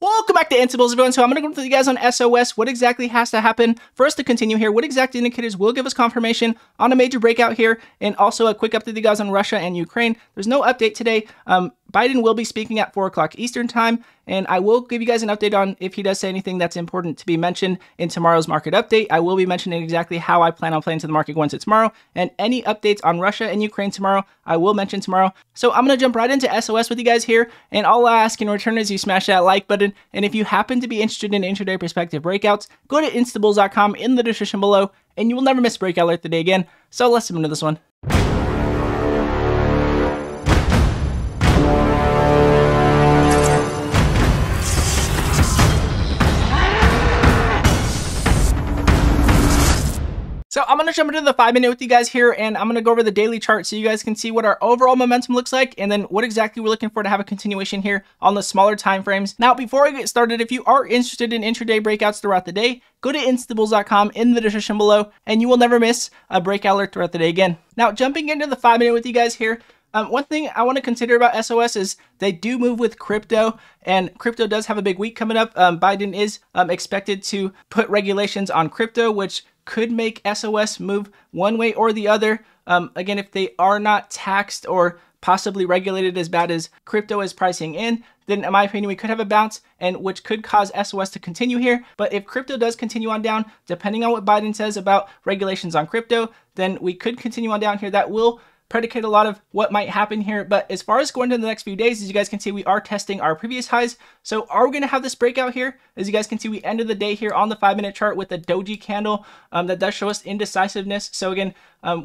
Welcome back to Intables, everyone. So I'm going to go through you guys on SOS. What exactly has to happen for us to continue here? What exact indicators will give us confirmation on a major breakout here? And also a quick update to you guys on Russia and Ukraine. There's no update today. Biden will be speaking at 4 o'clock Eastern time, and I will give you guys an update on if he does say anything that's important to be mentioned in tomorrow's market update. I will be mentioning exactly how I plan on playing to the market going into tomorrow, and any updates on Russia and Ukraine tomorrow, I will mention tomorrow. So I'm going to jump right into SOS with you guys here, and all I ask in return is you smash that like button, and if you happen to be interested in intraday perspective breakouts, go to instables.com in the description below, and you will never miss breakout alert the day again. So let's jump into this one. So I'm going to jump into the 5-minute with you guys here, and I'm going to go over the daily chart so you guys can see what our overall momentum looks like, and then what exactly we're looking for to have a continuation here on the smaller time frames. Now, before I get started, if you are interested in intraday breakouts throughout the day, go to instables.com in the description below, and you will never miss a breakout alert throughout the day again. Now, jumping into the 5-minute with you guys here, one thing I want to consider about SOS is they do move with crypto, and crypto does have a big week coming up. Biden is expected to put regulations on crypto, which could make SOS move one way or the other. Again, if they are not taxed or possibly regulated as bad as crypto is pricing in, then in my opinion, we could have a bounce, and which could cause SOS to continue here. But if crypto does continue on down, depending on what Biden says about regulations on crypto, then we could continue on down here. That will predicate a lot of what might happen here. But as far as going to the next few days, as you guys can see, we are testing our previous highs. So are we going to have this breakout here? As you guys can see, we ended the day here on the 5-minute chart with a doji candle that does show us indecisiveness. So again,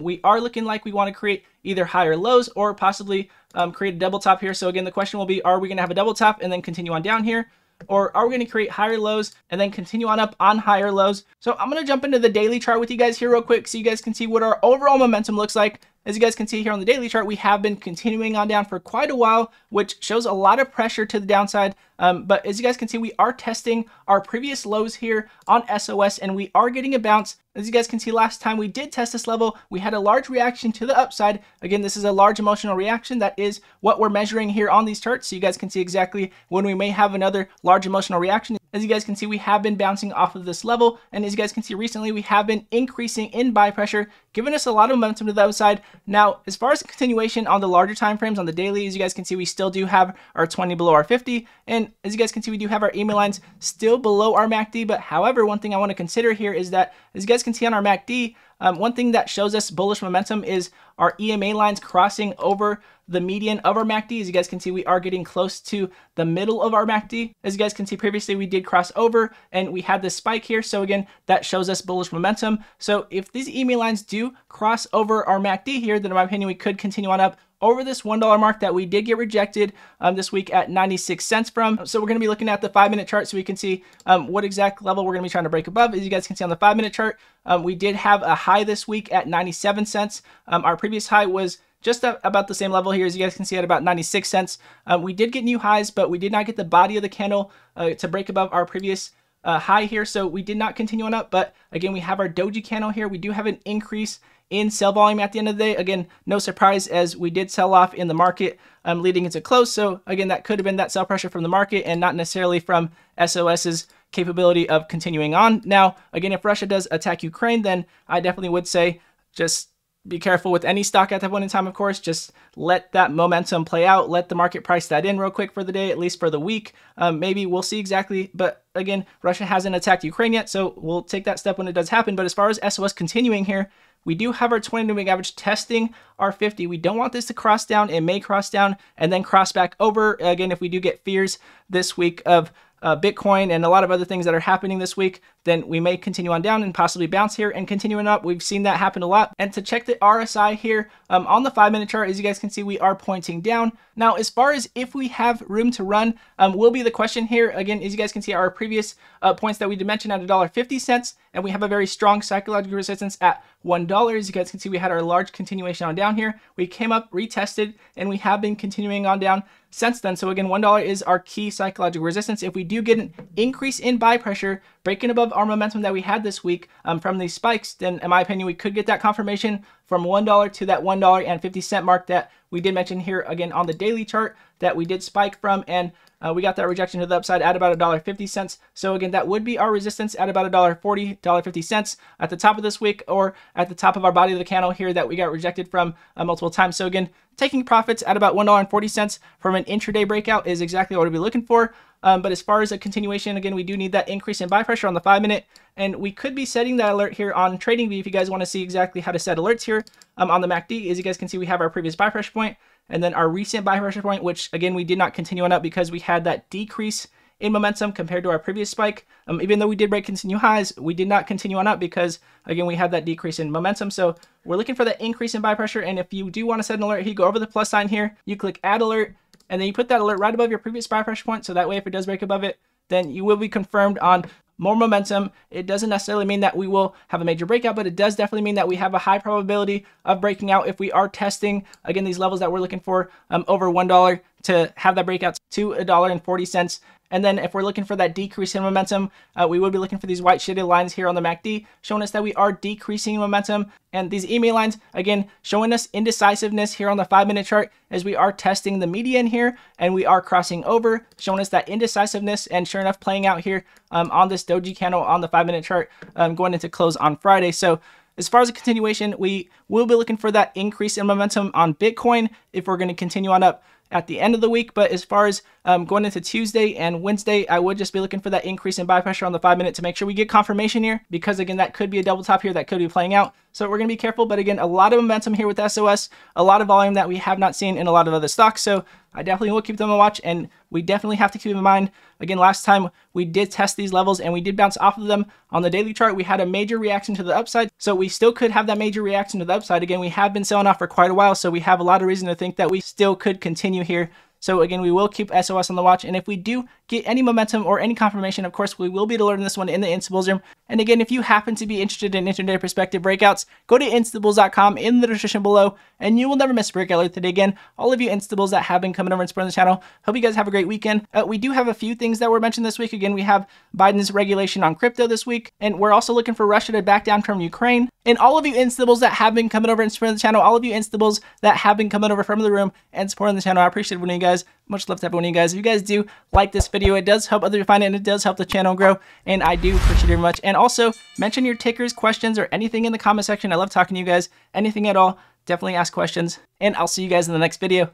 we are looking like we want to create either higher lows or possibly create a double top here. So again, the question will be, are we going to have a double top and then continue on down here? Or are we going to create higher lows and then continue on up on higher lows? So I'm going to jump into the daily chart with you guys here real quick so you guys can see what our overall momentum looks like. As you guys can see here on the daily chart, we have been continuing on down for quite a while, which shows a lot of pressure to the downside. But as you guys can see, we are testing our previous lows here on SOS, and we are getting a bounce. As you guys can see, last time we did test this level, we had a large reaction to the upside. Again, this is a large emotional reaction. That is what we're measuring here on these charts. So you guys can see exactly when we may have another large emotional reaction. As you guys can see, we have been bouncing off of this level. And as you guys can see recently, we have been increasing in buy pressure, giving us a lot of momentum to the upside. Now, as far as continuation on the larger time frames on the daily, as you guys can see, we still do have our 20 below our 50. And as you guys can see, we do have our EMA lines still below our MACD. But however, one thing I want to consider here is that, as you guys can see on our MACD, one thing that shows us bullish momentum is our EMA lines crossing over the median of our MACD. As you guys can see, we are getting close to the middle of our MACD. As you guys can see previously, we did cross over and we had this spike here. So again, that shows us bullish momentum. So if these EMA lines do cross over our MACD here, then in my opinion, we could continue on up over this $1 mark that we did get rejected this week at 96 cents from. So we're going to be looking at the 5-minute chart so we can see what exact level we're going to be trying to break above. As you guys can see on the 5-minute chart, we did have a high this week at 97 cents. Our previous high was just about the same level here, as you guys can see, at about 96 cents. We did get new highs, but we did not get the body of the candle to break above our previous high here. So we did not continue on up. But again, we have our doji candle here. We do have an increase in sell volume at the end of the day. Again, no surprise, as we did sell off in the market leading into close. So again, that could have been that sell pressure from the market and not necessarily from SOS's capability of continuing on. Now, again, if Russia does attack Ukraine, then I definitely would say just be careful with any stock at that point in time, of course. Just let that momentum play out. Let the market price that in real quick for the day, at least for the week. Maybe we'll see exactly. But again, Russia hasn't attacked Ukraine yet, so we'll take that step when it does happen. But as far as SOS continuing here, we do have our 20 moving average testing our 50. We don't want this to cross down. It may cross down and then cross back over. Again, if we do get fears this week of Bitcoin and a lot of other things that are happening this week, then we may continue on down and possibly bounce here and continuing up. We've seen that happen a lot. And to check the RSI here on the 5-minute chart, as you guys can see, we are pointing down. Now, as far as if we have room to run, will be the question here. Again, as you guys can see, our previous points that we did mention at $1.50, and we have a very strong psychological resistance at $1. As you guys can see, we had our large continuation on down here. We came up, retested, and we have been continuing on down since then. So again, $1 is our key psychological resistance. If we do get an increase in buy pressure, breaking above our momentum that we had this week from these spikes, then in my opinion, we could get that confirmation from $1 to that $1.50 mark that we did mention here again on the daily chart that we did spike from. And We got that rejection to the upside at about $1.50. So again, that would be our resistance at about $1.40, $1.50 at the top of this wick, or at the top of our body of the candle here that we got rejected from multiple times. So again, taking profits at about $1.40 from an intraday breakout is exactly what we'll be looking for. But as far as a continuation, again, we do need that increase in buy pressure on the 5-minute, and we could be setting that alert here on TradingView if you guys want to see exactly how to set alerts here on the MACD. As you guys can see, we have our previous buy pressure point and then our recent buy pressure point, which again, we did not continue on up because we had that decrease in momentum compared to our previous spike. Even though we did break continue highs, we did not continue on up because again, we had that decrease in momentum. So we're looking for that increase in buy pressure. And if you do want to set an alert, you go over the plus sign here, you click add alert, and then you put that alert right above your previous buy pressure point. So that way, if it does break above it, then you will be confirmed on more momentum. It doesn't necessarily mean that we will have a major breakout, but it does definitely mean that we have a high probability of breaking out if we are testing, again, these levels that we're looking for over $1 to have that breakout to $1.40. And then if we're looking for that decrease in momentum, we will be looking for these white shaded lines here on the MACD, showing us that we are decreasing in momentum. And these EMA lines, again, showing us indecisiveness here on the 5-minute chart as we are testing the median here and we are crossing over, showing us that indecisiveness, and sure enough, playing out here on this doji candle on the 5-minute chart going into close on Friday. So as far as a continuation, we will be looking for that increase in momentum on Bitcoin if we're going to continue on up at the end of the week. But as far as going into Tuesday and Wednesday, I would just be looking for that increase in buy pressure on the 5-minute to make sure we get confirmation here, because again, that could be a double top here that could be playing out. So we're going to be careful. But again, a lot of momentum here with SOS, a lot of volume that we have not seen in a lot of other stocks. So I definitely will keep them a watch, and we definitely have to keep in mind, again, last time we did test these levels and we did bounce off of them on the daily chart. We had a major reaction to the upside, so we still could have that major reaction to the upside. Again, we have been selling off for quite a while, so we have a lot of reason to think that we still could continue here. So again, we will keep SOS on the watch, and if we do get any momentum or any confirmation, of course, we will be alerting this one in the Instables room. And again, if you happen to be interested in intraday perspective breakouts, go to instables.com in the description below, and you will never miss a breakout alert today. Again, all of you Instables that have been coming over and supporting the channel, hope you guys have a great weekend. We do have a few things that were mentioned this week. Again, we have Biden's regulation on crypto this week, and we're also looking for Russia to back down from Ukraine. And all of you Instables that have been coming over and supporting the channel, all of you Instables that have been coming over from the room and supporting the channel, I appreciate one of you guys. Much love to everyone of you guys. If you guys do like this video, it does help other people find it, and it does help the channel grow, and I do appreciate it very much. And also, mention your tickers, questions, or anything in the comment section. I love talking to you guys. Anything at all, definitely ask questions, and I'll see you guys in the next video.